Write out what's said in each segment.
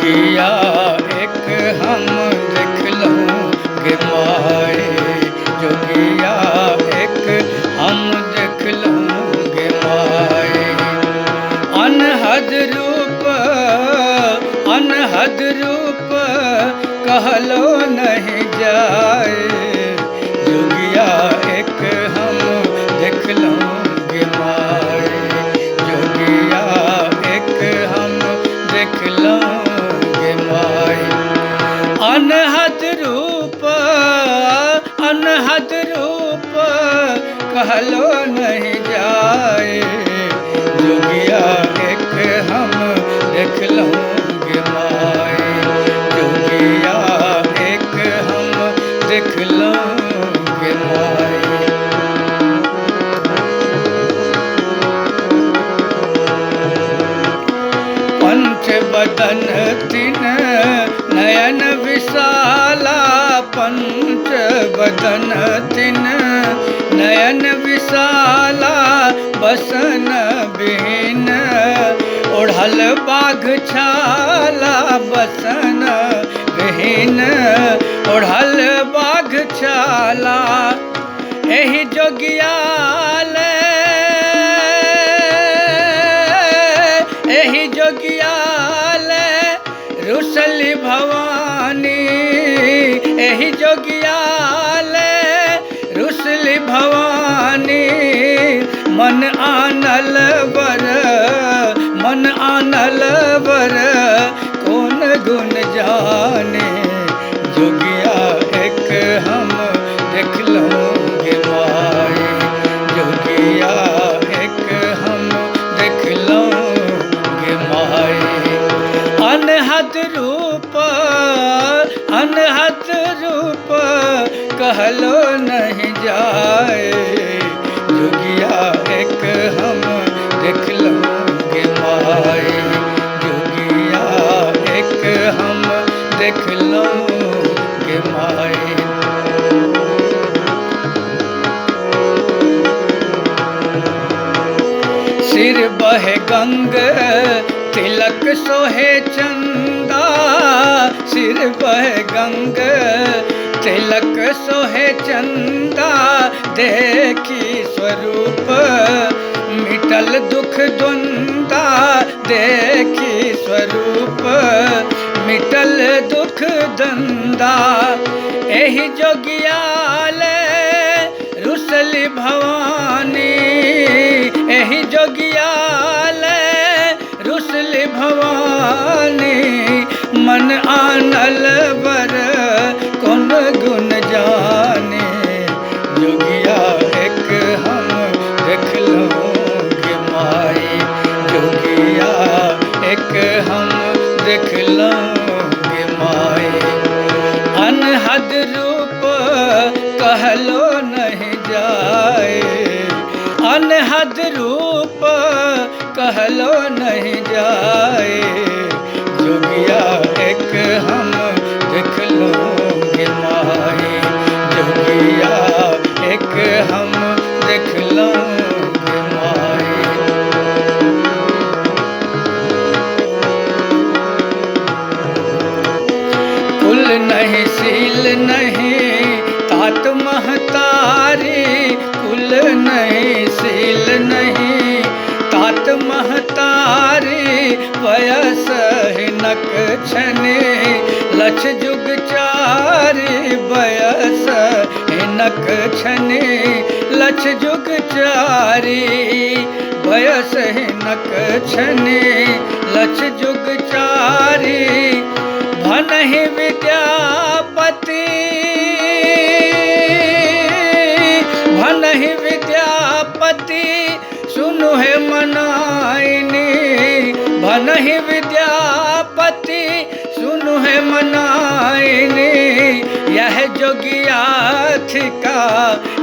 जोगिया एक हम देख लूँगे माए, जोगिया एक हम देख लूँगे माए। अनहद रूप कहलो नहीं जाए, जोगिया एक हम देख लूँगे माए, जोगिया एक हम देख लूँगे माए। अनहद रूप कहलो नहीं जाए, जोगिया एक हम देख लूँगे माए, जोगिया एक हम देख लूँगे माए। पंच बदन तिन नयन विशाला, पंच बदन तिन नयन विशाला, बसन बिन ओढ़ल बाघ छाला, बसन बिन ओढ़ल बाघ छाला। एहि जोगियाले एहि जोगियाले रुसली भवानी, एहि जोगियाले रुसली भवानी। मन आनल बर कौन गुण जाने, जोगिया एक हम देख लूँगे माए, जोगिया एक हम देख लूँगे माए। अनहद रूप कहलो नहीं जाए, जोगिया एक हम देख लूँगे माए, जोगिया एक हम देख लूँगे माए। सिर बहे गंग तिलक सोहे चंदा, सिर बहे गंग तिलक सोहे चंदा। देखी स्वरूप मिटल दुख द्वंदा, देखी स्वरूप मिटल दुख द्वंदा। एहि जोगियाले रुसली भवानी, एहि जोगियाले रुसली भवानी। मन आनल बर कौन गुण जाने, जोगिया एक हम देख लूँगे माए, जोगिया एक हम देख लूँगे माए। अनहद रूप कहलो नहीं जाए, अनहद रूप कहलो नहीं जाए, जोगिया एक हम देख लूँगे माए, जोगिया एक हम देख लूँगे माए। कुल नहीं सील नहीं तात महतारी, कुल नहीं सील नहीं तात महतारी। वयस हिनक छने लक्ष जुग चारी, वयस हिनक छने लक्ष जुग चारी। वयस हिनक छने लक्ष जुग चारी। भनहि विद्यापति भनहि विद्यापति सुनु है मनाइनी, भनहि विद्यापति सुनु है मनाइनी। यह जोगिया थिका,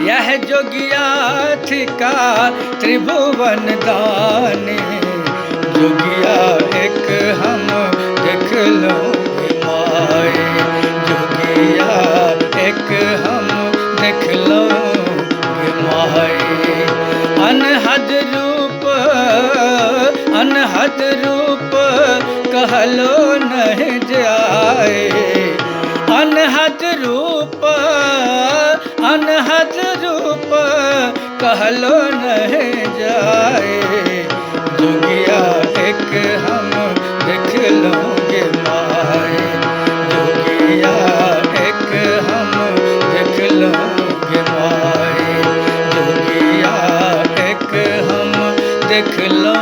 यह जोगिया थिका त्रिभुवन दानी। जोगिया एक हम देख लूँगे माए, जोगिया एक हम देख लूँगे माए। अनहद रूप अनहद रूप कहलो नहीं जाए, अनहद रूप, अनहद रूप कहलो नहीं जाए। जोगिया एक हम देख लोगे माए, जोगिया एक हम देख लोगे माए, जोगिया एक हम देख लो